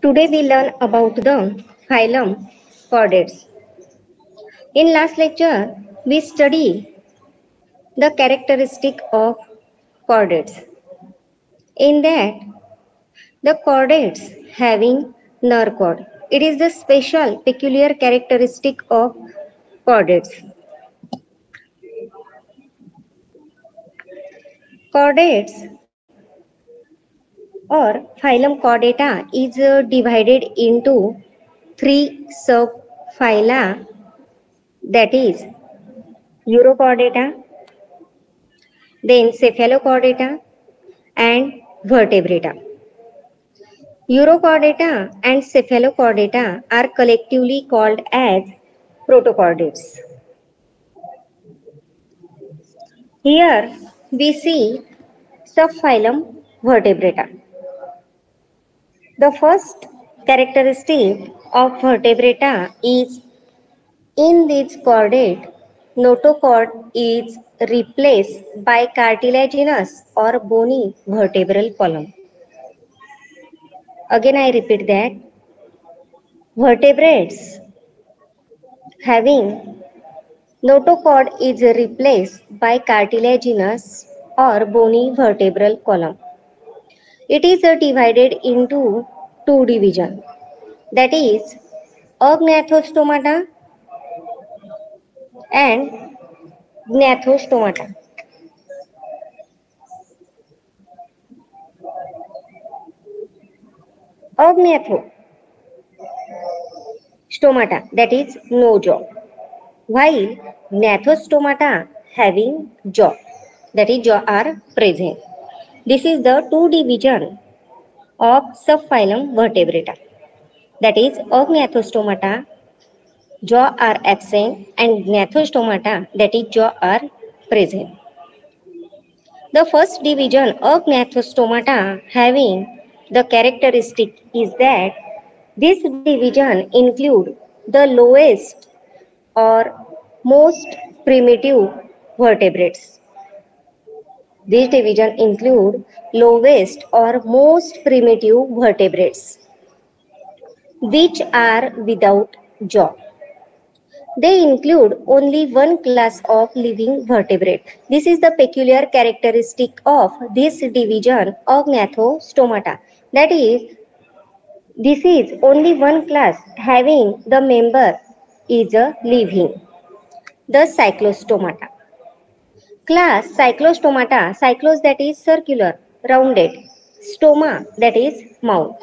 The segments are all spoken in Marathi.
Today we learn about the phylum Chordates. In last lecture, we study the characteristic of chordates. In that, the chordates having nerve cord. It is the special peculiar characteristic of chordates. Chordates or phylum Chordata is divided into three subphyla, that is Urochordata, then Cephalochordata and Vertebrata. Urochordata and Cephalochordata are collectively called as protochordates. Here we see subphylum Vertebrata. The first characteristic of Vertebrata is in this chordate, notochord is replaced by cartilaginous or bony vertebral column. Again I repeat that vertebrates having notochord is replaced by cartilaginous or bony vertebral column. It is divided into two divisions, that is agnathostomata and gnathostomata. Agnatho that is no jaw, while gnathostomata having jaw, that is jaw are present. This is the two division of subphylum Vertebrata, that is agnathostomata, jaw are absent, and gnathostomata, that is jaw are present. The first division of gnathostomata having the characteristic is that this division include the lowest or most primitive vertebrates. This division include lowest or most primitive vertebrates, which are without jaw. They include only one class of living vertebrate. This is the peculiar characteristic of this division of gnathostomata. That is, this is only one class having the member is a living. The cyclostomata. Class cyclostomata, cyclos that is circular, rounded, stoma that is mouth.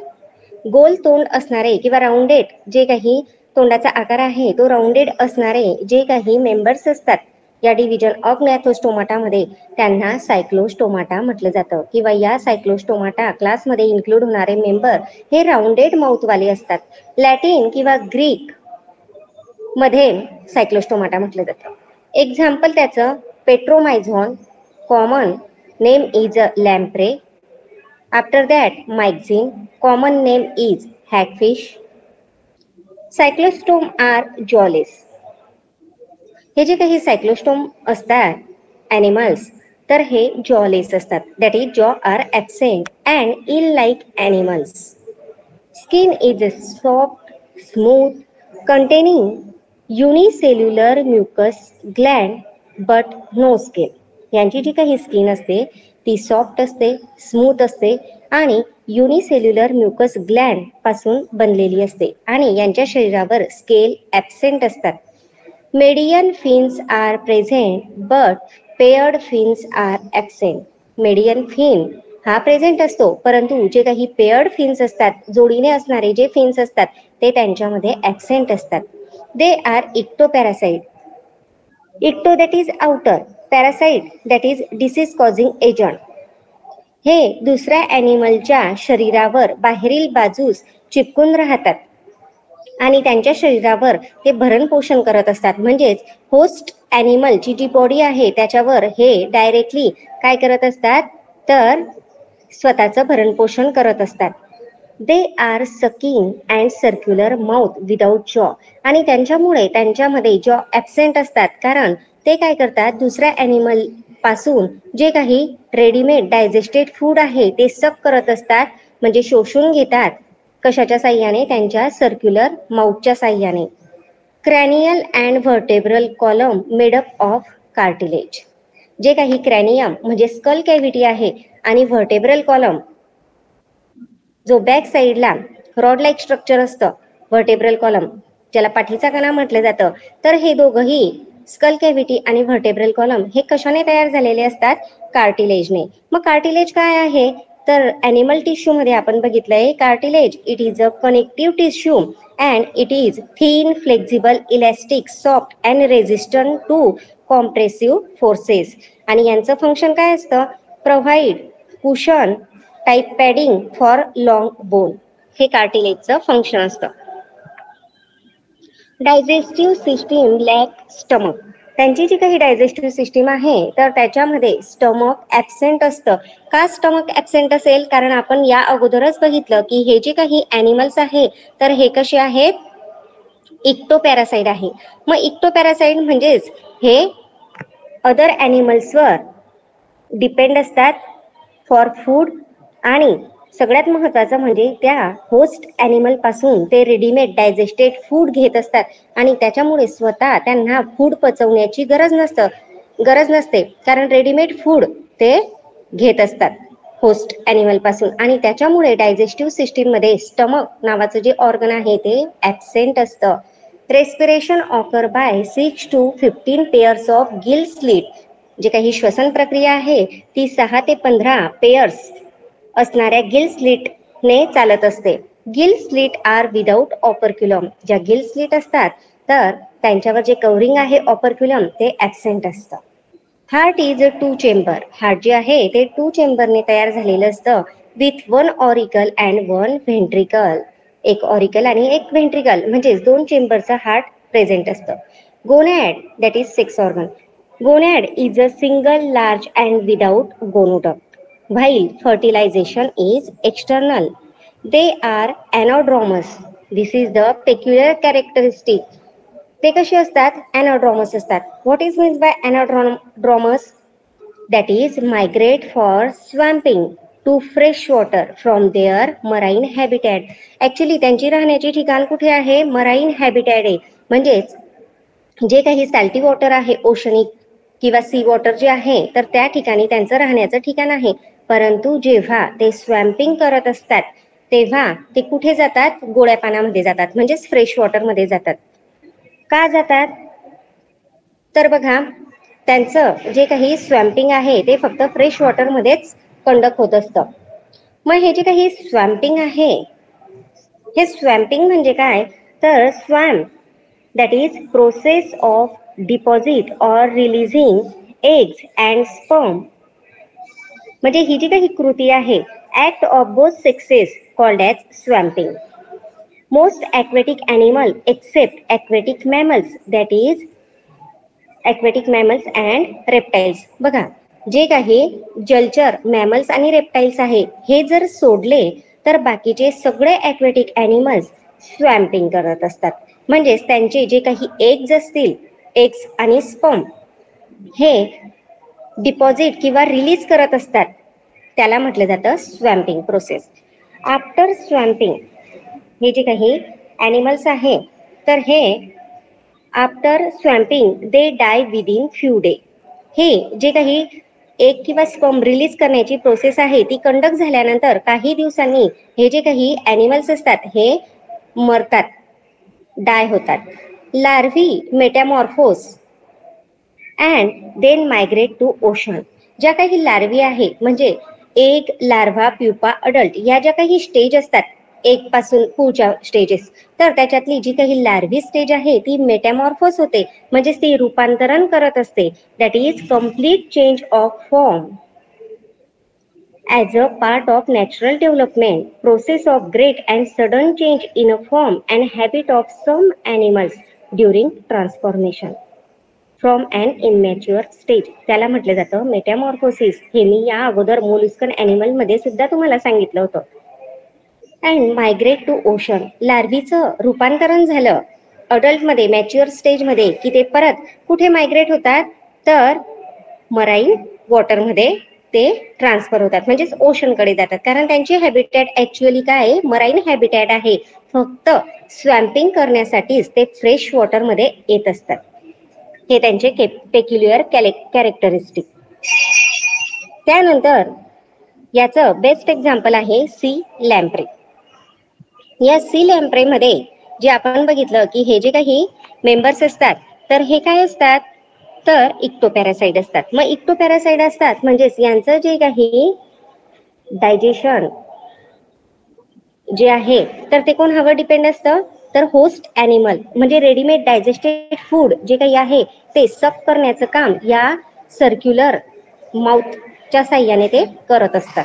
गोल तोंड असणारे किंवा राउंडेड जे काही तोंडाचा आकार आहे तो राउंडेड असणारे जे काही मेंबर्स असतात या डिव्हिजन ऑफ गॅथोस्टोमाटा मध्ये त्यांना सायक्लोस्टोमाटा म्हटलं जातं किंवा या सायक्लोस्टोमाटा क्लासमध्ये इन्क्लूड होणारे मेंबर हे राउंडेड माउथ वाले असतात. लॅटिन किंवा ग्रीक मध्ये सायक्लोस्टोमाटा म्हटलं जातं. एक्झाम्पल त्याचं petromyzon, common name is lamprey. After that, myxine, common name is hagfish. Cyclostome are jawless. हे जे काही सायक्लोस्टोम असतात animals, तर हे jawless असतात. That is, jaw are absent and eel-like animals. Skin is soft, smooth, containing unicellular mucus gland but no skin. यांची जी काही स्किन असते ती सॉफ्ट असते, स्मूथ असते आणि युनिसेल्युलर म्युकस ग्लँड पासून बनलेली असते आणि यांच्या शरीरावर स्केल ॲब्सेंट असतात. Median fins are present but paired fins are absent. Median fin हा प्रेझेंट असतो परंतु जे काही पेयर्ड फिन्स असतात, जोडीने असणारे जे फिन्स असतात ते त्यांच्यामध्ये ॲब्सेंट असतात. They are ectoparasite. Ecto that is outer, parasite that is disease causing agent. हे दुसऱ्या ॲनिमलच्या शरीरावर बाहेरील बाजूस चिपकून राहतात आणि त्यांच्या शरीरावर ते भरण पोषण करत असतात. म्हणजेच होस्ट ॲनिमलची जी बॉडी आहे त्याच्यावर हे डायरेक्टली काय करत असतात तर स्वतःचं भरण पोषण करत असतात. They R sucking and circular mouth without जॉ. आणि त्यांच्यामुळे त्यांच्यामध्ये जॉ ॲब्सेंट असतात कारण ते काय करतात दुसऱ्या ॲनिमल पासून जे काही रेडीमेड डायजेस्टेड फूड आहे ते सक करत असतात म्हणजे शोषून घेतात कशाच्या साह्याने? त्यांच्या सर्क्युलर माउथच्या साह्याने. Cranial and vertebral column made up of cartilage. जे काही क्रॅनियम म्हणजे स्कल कॅव्हिटी आहे आणि व्हर्टेब्रल कॉलम जो बॅक साईडला रॉड लाईक स्ट्रक्चर असतं, व्हर्टेब्रल कॉलम ज्याला पाठीचा कणा म्हटलं जातं, तर हे दोघंही स्कल कॅव्हिटी आणि व्हर्टेब्रल कॉलम हे कशाने तयार झालेले असतात? कार्टिलेजने. मग कार्टिलेज काय आहे? तर ॲनिमल टिश्यू मध्ये आपण बघितलंय cartilage it is a connective tissue and it is thin, flexible, elastic, soft and resistant to compressive forces. आणि यांचं फंक्शन काय असतं? Provide cushion type padding for long bone. हे कार्टिलेजचं फंक्शन असतं. Digestive system lack stomach. त्यांची जी काही डायजेस्टिव्ह सिस्टीम आहे तर त्याच्यामध्ये स्टमक ॲब्सेंट असतं. का स्टमक ॲब्सेंट असेल? कारण आपण या अगोदरच बघितलं की हे जे काही ॲनिमल्स आहे तर हे कसे आहेत? इक्टोपॅरासाइट आहे. मग इक्टोपॅरासाइट म्हणजेच हे अदर ॲनिमल्सवर डिपेंड असतात फॉर फूड आणि सगळ्यात महत्त्वाचं म्हणजे त्या होस्ट ॲनिमल पासून ते रेडीमेड डायजेस्टेड फूड घेत असतात आणि त्याच्यामुळे स्वतः त्यांना फूड पचवण्याची गरज नसते कारण रेडीमेड फूड ते घेत असतात होस्ट ॲनिमल पासून आणि त्याच्यामुळे डायजेस्टिव्ह सिस्टीम मध्ये स्टमक नावाचं जे ऑर्गन आहे ते ॲब्सेंट असतं. Respiration occur by 6 to 15 pairs of gill slit. जे काही श्वसन प्रक्रिया आहे ती 6 ते 15 पेअर्स असणाऱ्या गिल स्लिटने चालत असते. Gill slit are without operculum. ज्या गिल स्लिट असतात तर त्यांच्यावर जे कव्हरिंग आहे ऑपरक्युलम ते ॲब्सेंट असतं. Heart is a 2 chamber. Heart जे आहे ते 2 चेंबरने तयार झालेलं असतं विथ 1 ऑरिकल अँड 1 व्हेंट्रिकल. एक ऑरिकल आणि एक व्हेंट्रिकल म्हणजेच 2 चेंबरचं हार्ट प्रेझेंट असतं. Gonad that is sex organ. Gonad is a single large and without gonoduct. while fertilization is external. They are anadromous. This is the peculiar characteristic. ते कसे असतात? anadromous असतात. What is meant by anadromous? That is migrate for swamping to fresh water from their marine habitat. Actually त्यांची राहण्याची ठिकाण कुठे आहे? मराईन हॅबिटॅट आहे. म्हणजेच जे काही सॅल्टी वॉटर आहे ओशनिक किंवा सी वॉटर जे आहे तर त्या ठिकाणी त्यांचं राहण्याचं ठिकाण आहे. परंतु जेव्हा ते स्वॅम्पिंग करत असतात तेव्हा ते कुठे जातात? गोड्या पाण्यामध्ये जातात म्हणजेच फ्रेश वॉटरमध्ये जातात. का जातात? तर बघा त्यांचं जे काही स्वॅम्पिंग आहे ते फक्त फ्रेश वॉटरमध्येच कंडक्ट होत असतं. मग हे जे काही स्वॅम्पिंग आहे हे स्वॅम्पिंग म्हणजे काय? तर swamp that is process of deposit or releasing eggs and sperm. म्हणजे ही जी काही कृती आहे act of both sexes called as swamping. Most aquatic animal except aquatic mammals that is aquatic mammals and reptiles. बघा जे काही जलचर मॅमल्स आणि रेप्टाइल्स आहे हे जर सोडले तर बाकीचे सगळे aquatic animals स्वॅम्पिंग करत असतात. म्हणजेच त्यांचे जे काही एग्ज असतील एग्स आणि स्पर्म हे डिपॉझिट किंवा रिलीज करत असतात त्याला म्हटलं जातं स्वॅम्पिंग प्रोसेस. आफ्टर स्वॅम्पिंग हे जे काही ॲनिमल्स आहे तर हे आफ्टर स्वॅम्पिंग दे डाय विदिन फ्यू डे. हे जे काही एग किंवा स्पर्म रिलीज करण्याची प्रोसेस आहे ती कंडक्ट झाल्यानंतर काही दिवसांनी हे जे काही ॲनिमल्स असतात हे मरतात, डाय होतात. Larvae metamorphose and then migrate to ocean. ज्या काही लार्व्ही आहे म्हणजे एग, लार्व्हा, प्युपा, अडल्ट या ज्या काही स्टेज असतात एक पासून पुढच्या स्टेजेस तर त्याच्यातली जी काही लार्व्ही स्टेज आहे ती मेटॅमॉर्फोस होते म्हणजे ती रूपांतरण करत असते. That is complete change of form as a part of natural development process of great and sudden change in a form and habit of some animals during transformation from an immature stage. त्याला म्हटलं जातं मेटॅमॉर्फोसिस. हे मी या अगोदर मोलस्कन ॲनिमल मध्ये सुद्धा तुम्हाला सांगितलं होतं. And migrate to ocean. लार्व्हीचं रूपांतरण झालं अडल्ट मध्ये मॅच्युअर स्टेज मध्ये की ते परत कुठे मायग्रेट होतात? तर मराईन वॉटर मध्ये ते ट्रान्सफर होतात, म्हणजेच ओशनकडे जातात, कारण त्यांचे हॅबिटॅट ऍक्च्युअली काय आहे, मराईन हॅबिटॅट आहे. फक्त स्वॅम्पिंग करण्यासाठीच ते फ्रेश वॉटर मध्ये येत असतात. हे त्यांचे पेक्युलियर कॅरेक्टरिस्टिक. त्यानंतर याचं बेस्ट एक्झाम्पल आहे सी लॅम्प्रे. या सी लॅम्प्रे मध्ये जे आपण बघितलं की हे जे काही मेंबर्स असतात तर हे काय असतात, तर इक्टोपॅरासाइट असतात. मग इक्टोपॅरासाइट असतात म्हणजेच यांचं जे काही डायजेशन जे आहे तर ते कोणावर डिपेंड असतं, तर होस्ट ॲनिमल म्हणजे रेडीमेड डायजेस्टेड फूड जे काही आहे ते सक करण्याचं काम या सर्क्युलर माउथच्या साह्याने ते करत असतात.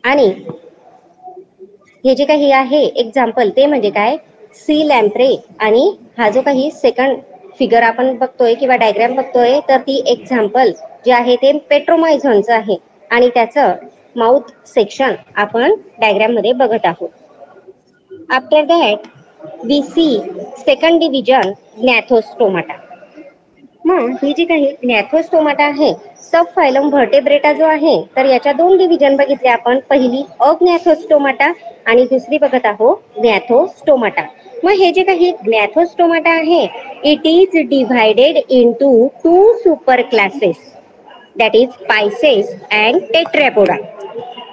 आणि हे जे काही आहे एक्झाम्पल ते म्हणजे काय, सी लॅम्प्रे. आणि हा जो काही सेकंड फिगर आपण बघतोय किंवा डायग्राम बघतोय तर ती एक्झाम्पल जे आहे ते पेट्रोमायझॉनचं आहे आणि त्याचं माउथ सेक्शन आपण डायग्राम मध्ये बघत आहोत. After that we see second division gnathostomatटा. मग ही जी काही gnathostomatटा आहे, सब फायलम व्हर्टेब्रेटा जो आहे तर याच्या दोन डिव्हिजन बघितले आपण, पहिली अग्नॅथोस्टोमाटा आणि दुसरी बघत आहोत gnathostomatटा. मग हे जे काही gnathostomatटा आहे it is divided into two super classes, that is pisces and tetrapoda.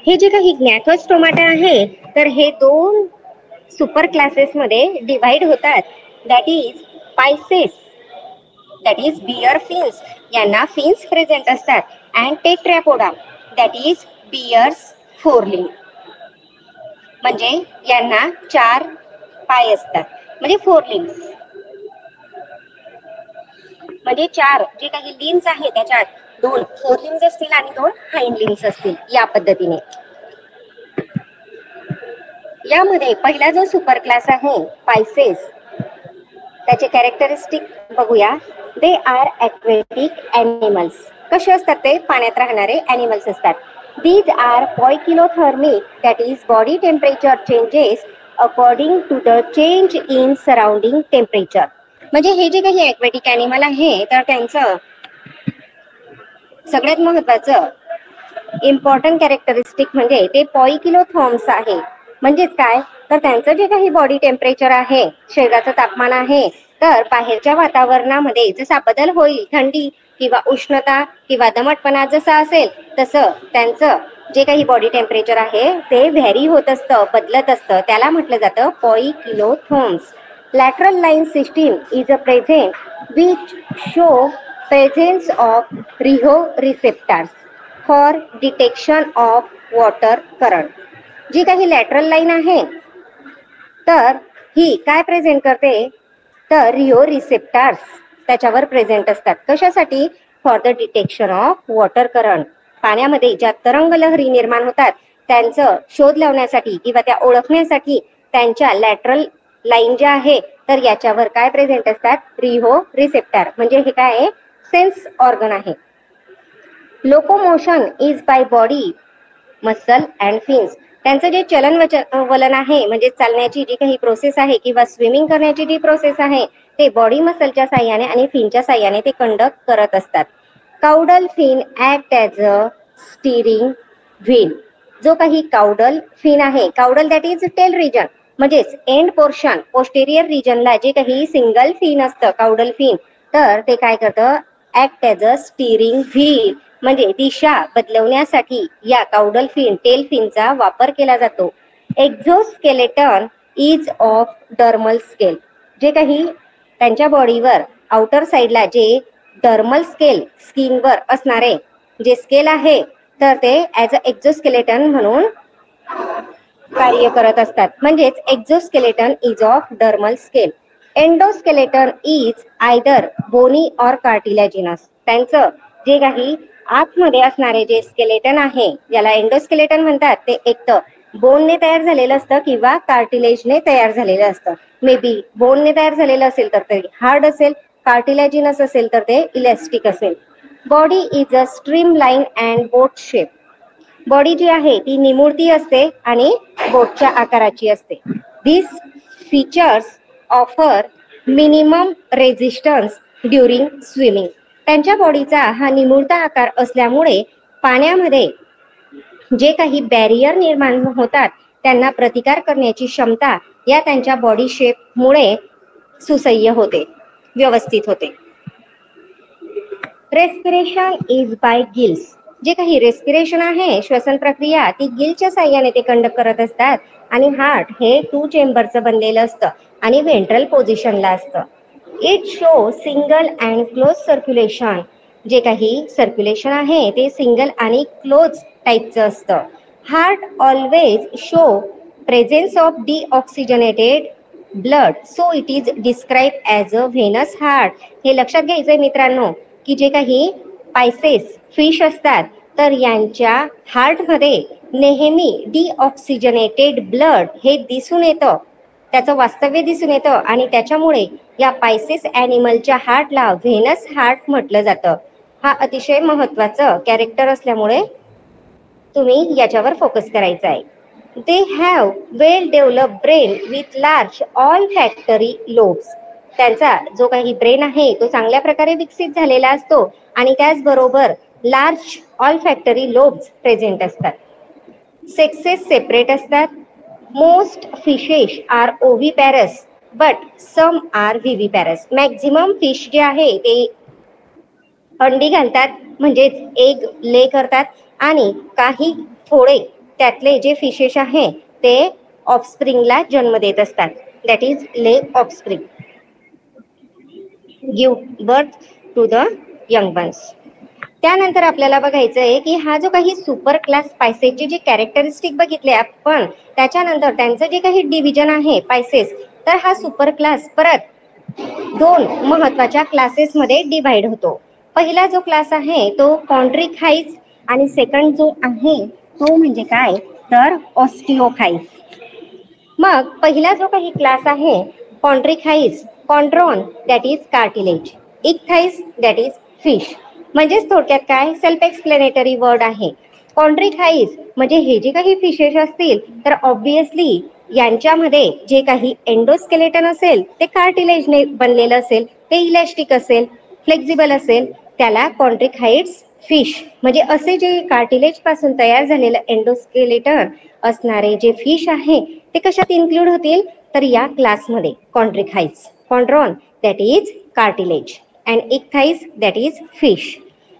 हे जे काही gnathostomatटा आहे तर हे दोन सुपर क्लासेस मध्ये डिव्हाइड होतात, that is pisces, that is bear fins, यांना फिन्स प्रेझेंट असतात, and tetrapoda that is bears forelimb, म्हणजे यांना 4 पाय असतात, म्हणजे फोरलिंग्स. म्हणजे 4 जे काही लिम्स आहे त्याच्यात 2 फोरलिम्स असतील आणि 2 हाइंड लिम्स असतील, या पद्धतीने. यामध्ये पहिला जो सुपर क्लास आहे पायसेस, त्याचे कॅरेक्टरिस्टिक बघूया. They are aquatic animals. कसे असतात ते, पाण्यात राहणारे ॲनिमल्स असतात. These are poikilothermic, that is body temperature changes according to the change in surrounding temperature. म्हणजे हे जे काही ॲक्वेटिक ॲनिमल आहे तर त्यांचं सगळ्यात महत्वाचं इम्पॉर्टंट कॅरेक्टरिस्टिक म्हणजे ते पॉयकिलोथर्म्स आहे. म्हणजेच काय, तर त्यांचं जे काही बॉडी टेम्परेचर आहे, शरीराचं तापमान आहे, तर बाहेरच्या वातावरणामध्ये जसा बदल होईल, थंडी किंवा उष्णता किंवा दमटपणा जसा असेल तसं त्यांचं जे काही बॉडी टेम्परेचर आहे ते व्हॅरी होत असतं, बदलत असतं. त्याला म्हटलं जातं poikilotherms. Lateral line system is a present which show presence of rheo receptors for detection of water current. जी काही लॅटरल लाईन आहे तर ही काय प्रेझेंट करते, तर रिओ रिसेप्टर्स त्याच्यावर प्रेझेंट असतात. कशासाठी, for the detection of water current. पाण्यामध्ये ज्या तरंग लहरी निर्माण होतात त्यांचं शोध लावण्यासाठी किंवा त्या ओळखण्यासाठी त्यांच्या लॅटरल लाईन ज्या आहे तर याच्यावर काय प्रेझेंट असतात, रिहो रिसेप्टर. म्हणजे हे काय आहे, सेन्स ऑर्गन आहे. Locomotion is by body muscle and fins. त्यांचं जे चलन वलन आहे म्हणजे चालण्याची जी काही प्रोसेस आहे किंवा स्विमिंग करण्याची जी प्रोसेस आहे ते बॉडी मसलच्या साह्याने आणि फिनच्या साह्याने ते कंडक्ट करत असतात. Caudal fin act as a steering wheel. जो काही काउडल फिन आहे, caudal that is tail region, म्हणजेच एंड पोर्शन पोस्टेरियर रिजनला जे काही सिंगल फिन असतं काउडल फिन, तर ते काय करतं, act as a steering wheel, म्हणजे दिशा बदलवण्यासाठी या काउडल फिन टेल फिनचा वापर केला जातो. Exoskeleton is of dermal scale. जे काही त्यांच्या बॉडीवर आउटर साइडला जे डर्मल स्केल स्किनवर असणारे जे स्केल आहे तर ते ॲज अ एक्झोस्केलेटन म्हणून कार्य करत असतात. म्हणजेच exoskeleton is of dermal scale. Endoskeleton is either bony or cartilaginous. त्यांचं जे काही आतमध्ये असणारे जे स्केलेटन आहे ज्याला एंडोस्केलेटन म्हणतात ते एक तर बोनने तयार झालेलं असतं किंवा कार्टिलेजने तयार झालेलं असतं. मे बी बोनने तयार झालेलं असेल तर ते हार्ड असेल, कार्टिलॅजिनस असेल तर ते इलॅस्टिक असेल. Body is a streamline and boat shape. Body जी आहे ती निमुळती असते आणि बोटच्या आकाराची असते. This features offer minimum resistance during swimming. त्यांच्या बॉडीचा हा निमुळता आकार असल्यामुळे पाण्यामध्ये जे काही बॅरियर निर्माण होतात त्यांना प्रतिकार करण्याची क्षमता या त्यांच्या बॉडी शेपमुळे सुसह्य होते, व्यवस्थित होते. Respiration is by gills. जे काही रेस्पिरेशन आहे, श्वसन प्रक्रिया, ती गिलच्या साह्याने ते कंडक्ट करत असतात आणि हार्ट हे 2 चेंबरचं बनलेलं असतं आणि वेंट्रल पोझिशनला असतं. It show single and close circulation. जे काही सर्क्युलेशन आहे ते सिंगल आणि क्लोज टाईपचं असतं. Heart always show presence of deoxygenated blood, so it is describe as a Venus heart. हे लक्षात घ्यायचंय मित्रांनो की जे काही पायसेस फिश असतात तर यांच्या हार्टमध्ये नेहमी डीऑक्सिजनेटेड ब्लड हे दिसून येतं, त्याचं वास्तव्य दिसून येतं आणि त्याच्यामुळे या पायसेस ॲनिमलच्या हार्टला व्हेनस हार्ट म्हटलं जातं. हा अतिशय महत्त्वाचं कॅरेक्टर असल्यामुळे तुम्ही याच्यावर फोकस करायचा आहे. They have well develop brain with large olfactory lobes. त्यांचा जो काही ब्रेन आहे तो चांगल्या प्रकारे विकसित झालेला असतो आणि त्याचबरोबर large olfactory lobes present असतात. सेक्सेस सेपरेट असतात. Most fishes are oviparous but some are viviparous. Maximum fish जे आहे ते अंडी घालतात, म्हणजेच एग ले करतात आणि काही थोडे त्यातले जे फिशेस आहे ते ऑफस्प्रिंगला जन्म देत असतात. That is lay offspring, give birth to the young ones. त्यानंतर आपल्याला बघायचं आहे की हा जो काही सुपर क्लास पायसेसचे जे कॅरेक्टरिस्टिक बघितले आपण, त्याच्यानंतर त्यांचं जे काही डिव्हिजन आहे पायसेस, तर हा सुपर क्लास परत 2 महत्वाच्या क्लासेसमध्ये डिव्हाइड होतो. पहिला जो क्लास आहे तो कॉन्ट्रिखाइड्स आणि सेकंड जो आहे तो म्हणजे काय तर ऑस्टिओखाइड्स. मग पहिला जो काही क्लास आहे chondrichthyes, कॉन्ट्रॉन that is cartilage, ichthyes that is fish. म्हणजेच थोडक्यात काय सेल्फ एक्सप्लेनेटरी वर्ड आहे. कॉन्ट्रिखाइड्स म्हणजे हे जे काही फिशेस असतील तर ऑब्विसली यांच्यामध्ये जे काही एंडोस्केलेटन असेल ते कार्टिलेजने बनलेलं असेल, ते इलॅस्टिक असेल, फ्लेक्झिबल असेल, त्याला कॉन्ट्रिखाइड्स फिश. म्हणजे असे जे कार्टिलेज पासून तयार झालेलं एंडोस्केलेटन असणारे जे फिश आहे ते कशात इन्क्लूड होतील तर या क्लासमध्ये chondrichthyes. कॉन्ट्रॉन that is cartilage and ichthyes that is fish.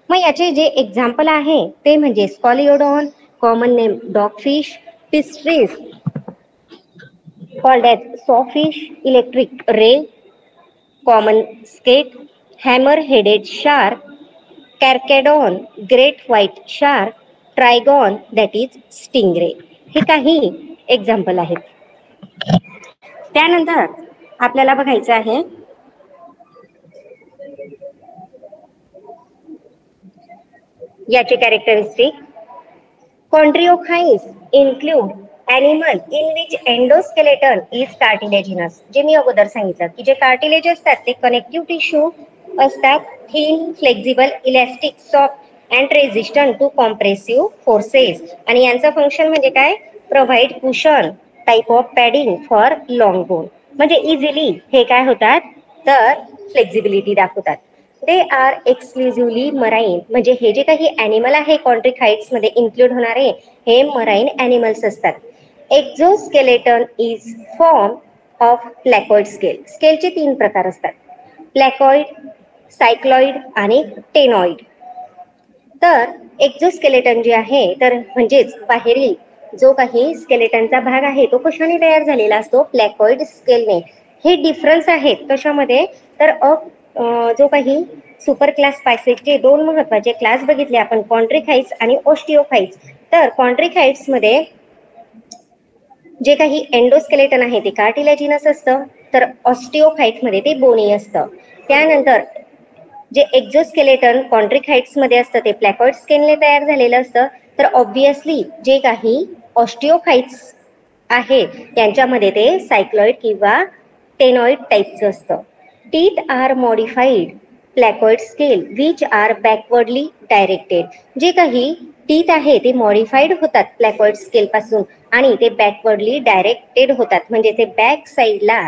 मग याचे जे एक्झाम्पल आहे ते म्हणजे scoliodon, common name dogfish, pristis called as sawfish, electric ray, common skate, hammer-headed shark, carcharodon, great white shark, trigon that is stingray. हे काही एक्झाम्पल आहेत. त्यानंतर आपल्याला बघायचं आहे याचे characteristic. Chondrichthyes include animal in which endoskeleton is cartilaginous. जे मी अगोदर सांगितलं की जे कार्टिलेज असतात ते कनेक्टिव्ह टिश्यू असतात, thin, flexible, elastic, soft and resistant to compressive forces. आणि यांचं फंक्शन म्हणजे काय provide cushion type of padding for long bone. म्हणजे इझिली हे काय होतात तर फ्लेक्झिबिलिटी दाखवतात. They are exclusively marine. म्हणजे हे जे काही ॲनिमल आहे कॉन्ट्रिखाइड्स मध्ये इन्क्लूड होणारे हे मराईन ॲनिमल्स असतात. Exoskeleton is form of placoid scale. स्केलचे 3 प्रकार असतात, प्लॅकॉइड, सायक्लॉइड आणि टेनॉइड. तर एक्झोस्केलेटन जे आहे तर म्हणजेच बाहेरील जो काही स्केलेटनचा भाग आहे तो कशाने तयार झालेला असतो प्लॅकॉइड स्केलने. हे डिफरन्स आहेत कशामध्ये तर जो काही सुपर क्लास पायसेसचे 2 महत्वाचे क्लास बघितले आपण कॉन्ट्रिखाइड्स आणि ऑस्टिओखाइड्स. तर कॉन्ट्रिखाइड्स मध्ये जे काही एंडोस्केलेटन आहे ते कार्टिलेजिनस असतं, तर ऑस्टिओखाइड्स मध्ये ते बोनी असतं. त्यानंतर जे एक्झोस्केलेटन कॉन्ट्रिखाइड्स मध्ये असतं ते प्लॅकॉइड स्केलने तयार झालेलं असतं. तर ऑब्विसली जे काही ऑस्टिओखाइड्स आहे त्यांच्यामध्ये ते सायक्लॉइड किंवा टेनॉइड टाईपचं असतं. Teeth are modified placoid scale which are backwardly directed. जे काही टीथ आहे ते मॉडिफाईड होतात प्लॅकॉइड स्केल पासून आणि ते बॅकवर्डली डायरेक्टेड होतात, म्हणजे ते बॅक साईडला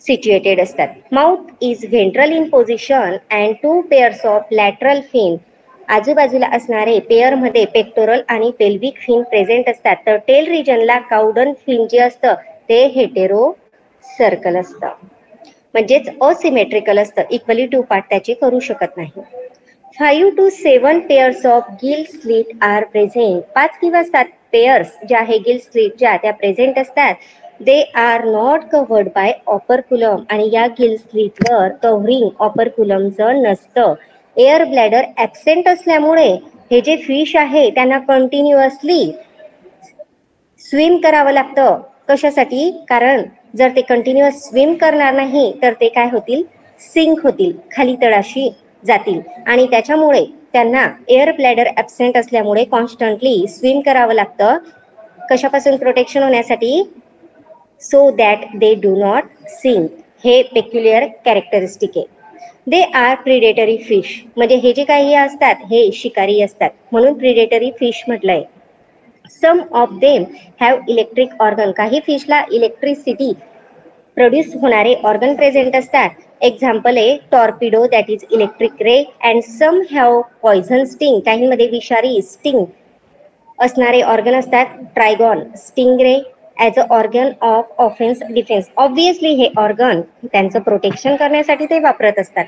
सिच्युएटेड असतात. Mouth is ventral in position and 2 pairs of lateral fin, आजूबाजूला असणारे पेअर मध्ये पेक्टोरल आणि पेल्विक फिन प्रेझेंट असतात. तर टेल रिजनला काउडन फिन जे असतं ते हेटेरो सर्कल असतं, म्हणजेच असिमेट्रिकल असतं, इक्वली 2 पार्ट त्याचे करू शकत नाही. 5 to 7 pairs of gill slit are present, 5 किंवा 7 पेअर्स ज्या आहे गिल स्लिटच्या त्या प्रेझेंट असतात. They are not covered by operculum, आणि या गिल स्लिटवर कव्हरिंग ऑपरक्युलमचं नसतं. एअर ब्लॅडर ऍबसेंट असल्यामुळे हे जे फिश आहे त्यांना कंटिन्युअसली स्विम करावं लागतं. कशासाठी? कारण जर ते कंटिन्युअस स्विम करणार नाही तर ते काय होतील, सिंक होतील, खाली तळाशी जातील, आणि त्याच्यामुळे त्यांना एअर ब्लॅडर ऍबसेंट असल्यामुळे कॉन्स्टंटली स्विम करावं लागतं. कशापासून प्रोटेक्शन होण्यासाठी? So that they do not sink. हे पेक्युलियर कॅरेक्टरिस्टिक आहे. दे आर प्रिडेटरी फिश, म्हणजे हे जे काही असतात हे शिकारी असतात, म्हणून प्रिडेटरी फिश म्हटलंय. Some of them have electric organ, काही फिशला इलेक्ट्रिसिटी प्रोड्यूस होणारे ऑर्गन प्रेझेंट असतात. एक्झाम्पल आहे torpedo, that is electric ray. And some have poison sting, काहींमध्ये विषारी स्टिंग असणारे ऑर्गन असतात. Trygon, sting ray as a organ of offense defense, obviously हे ऑर्गन त्यांचं प्रोटेक्शन करण्यासाठी ते वापरत असतात.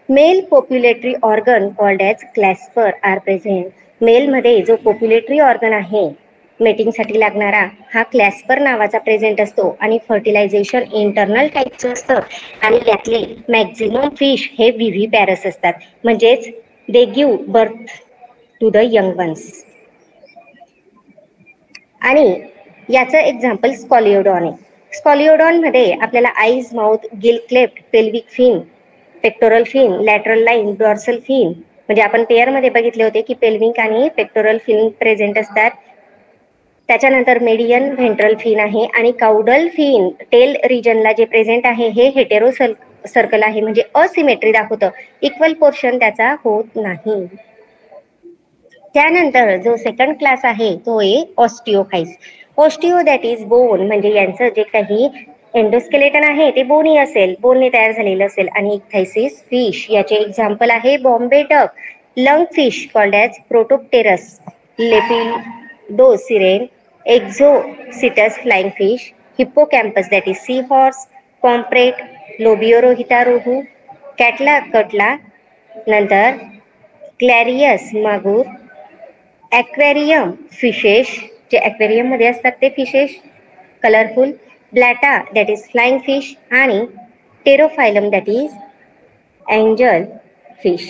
Male copulatory organ called as clasper are present, मेलमध्ये जो पॉप्युलेटरी ऑर्गन आहे मेटिंगसाठी लागणारा हा क्लॅस्पर नावाचा प्रेझेंट असतो, आणि फर्टिलायझेशन इंटरनल टाईपचं असतं, आणि यातले मॅक्झिमम फिश हे विव्ही पॅरस असतात, म्हणजेच they give birth to the young ones. आणि याचं एक्झाम्पल स्कॉलिओडॉन आहे. स्कॉलिओडॉन मध्ये आपल्याला eyes, mouth, gill cleft, pelvic fin, pectoral fin, lateral line, dorsal fin, म्हणजे आपण पेअर मध्ये बघितले होते की पेल्विक आणि पेक्टोरल फिन प्रेझेंट असतात. त्याच्यानंतर मेडियन व्हेंट्रल फिन आहे, आणि काउडल फिन टेल रिजनला जे प्रेझेंट आहे हे हेटेरो सर्कल आहे, म्हणजे असिमेट्री दाखवतं, इक्वल पोर्शन त्याचा होत नाही. त्यानंतर जो सेकंड क्लास आहे तो आहे ऑस्टिओकाइस. ऑस्टिओ दॅट इज बोन, म्हणजे यांचं जे काही एंडोस्केलेटन आहे ते बोनी असेल, बोनने तयार झालेलं असेल. आणि इक्थायसिस फिश, याचे एक्झाम्पल आहे Bombay duck, lung fish called as protopterus, lepidosiren, exocoetus flying fish, hippocampus that is sea horse, pomfret, labeo rohita rohu, catla katla, नंतर क्लॅरियस मागूर, ॲक्वेरियम फिशेस, जे ॲक्वेरियम मध्ये असतात ते fishes colourful, blatta that is flying fish, आणि pterophyllum that is angel fish.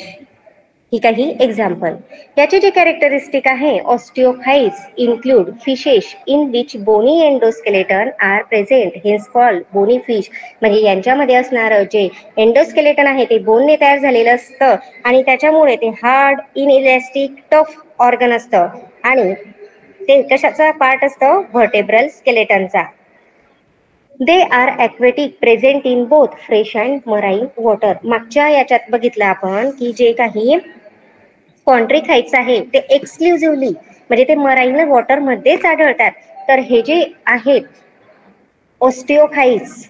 ही काही एक्झाम्पल. याचे जे कॅरेक्टरिस्टिक आहे osteichthyes include fishes in which bony endoskeleton are present, hence called bony fish, म्हणजे यांच्यामध्ये असणारं जे एंडोस्केलेटन आहे ते बोनने तयार झालेलं असतं, आणि त्याच्यामुळे ते हार्ड, इनइलॅस्टिक, टफ ऑर्गन असतं, आणि ते कशाचा पार्ट असतं? व्हर्टेब्रल स्केलेटनचा. They are aquatic, present in both fresh and marine water. मागच्या याच्यात बघितलं आपण की जे काही कॉन्ट्रिकाइट्स आहे ते एक्सक्लुझिव्हली म्हणजे ते मराईन वॉटर मध्येच आढळतात. तर हे जे आहेत ऑस्टिओकाइट्स,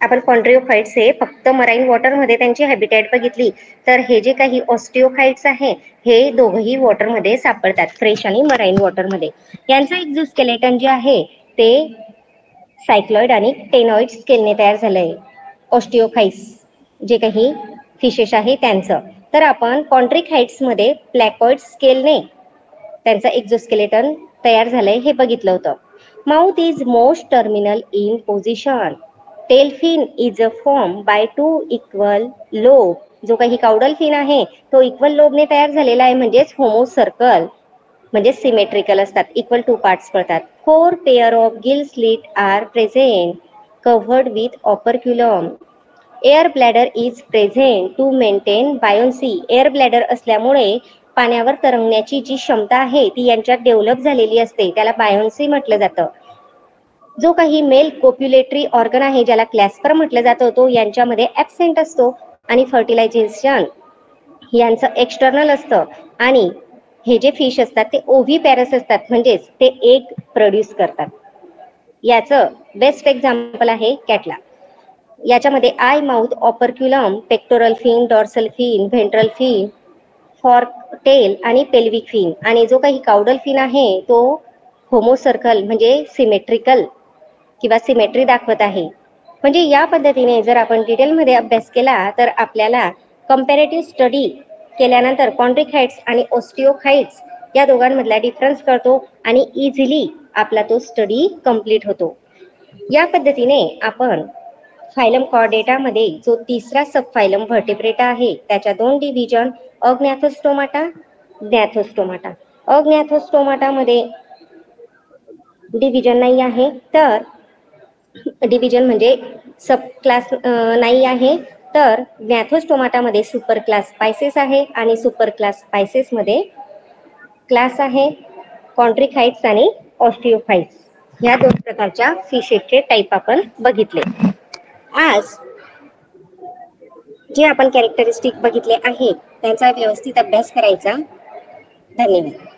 आपण कॉन्ट्रिओफाइट्स हे फक्त मराईन वॉटर मध्ये त्यांची हॅबिटॅट बघितली, तर हे जे काही ऑस्टिओकाइट्स आहे हे दोघंही वॉटर मध्ये सापडतात, फ्रेश आणि मराईन वॉटर मध्ये. यांचं एक्झोस्केलेटन जे आहे ते सायक्लॉइड आणि टेनॉइड स्केलने तयार झालंय, ऑस्टिओकाइट्स जे काही फिशेस आहे त्यांचं. तर आपण कॉन्ट्रिकाइट्स मध्ये प्लॅकॉइड स्केलने त्यांचं एक्झोस्केलेटन तयार झालंय हे बघितलं होतं. Mouth is most terminal in position, tail fin is a form by 2 equal lobe, जो काही काउडल फिन आहे तो इक्वल लोबने तयार झालेला आहे, म्हणजेच होमो सर्कल, म्हणजे सिमेट्रिकल असतात, इक्वल 2 पार्ट्स पडतात. 4 pair of gill slit are present covered with operculum. Air bladder is present to maintain buoyancy, air bladder असल्यामुळे पाण्यावर तरंगण्याची जी क्षमता आहे ती यांच्यात डेव्हलप झालेली असते, त्याला बायोन्सी म्हटलं जातं. जो काही मेल कोप्युलेटरी ऑर्गन आहे ज्याला क्लॅस्पर म्हटलं जातं तो यांच्यामध्ये ऍबसेंट असतो, आणि फर्टिलायझेशन यांचं एक्सटर्नल असतं, आणि हे जे फिश असतात ते ओव्ही पॅरस असतात, म्हणजेच ते एग प्रोड्यूस करतात. याचं बेस्ट एक्झाम्पल आहे कॅटला. याच्यामध्ये eye, mouth, operculum, pectoral fin, dorsal fin, ventral fin, fork tail आणि पेल्विक फिन. आणि जो काही काउडल फिन आहे तो होमोसर्कल म्हणजे सिमेट्रिकल किंवा सिमेट्री दाखवत आहे. म्हणजे या पद्धतीने जर आपण डिटेलमध्ये अभ्यास केला तर आपल्याला कंपॅरेटिव्ह स्टडी केल्यानंतर कॉन्ड्रिकाइट्स आणि ऑस्टिओकाइट्स या दोघांमधला डिफरन्स कळतो आणि इझिली आपला तो स्टडी कंप्लीट होतो. या पद्धतीने आपण फायलम कॉर्डेटामध्ये जो तिसरा सब फायलम व्हर्टेब्रेटा आहे त्याच्या दोन डिव्हिजन अग्नॅथोस्टोमाटा, gnॅथोस्टोमाटा. अग्नॅथोस्टोमाटामध्ये डिव्हिजन नाही आहे, तर डिव्हिजन म्हणजे सब क्लास नाही आहे, तर gnॅथोस्टोमाटामध्ये सुपर क्लास स्पायसेस आहे आणि सुपर क्लास स्पायसेस मध्ये क्लास आहे कॉन्ट्रिकाइट्स आणि ऑस्टिओफाइट्स. ह्या दोन प्रकारच्या फिशेसचे टाईप आपण बघितले. आज जे आपण कॅरेक्टरिस्टिक बघितले आहेत त्यांचा व्यवस्थित अभ्यास करायचा. धन्यवाद.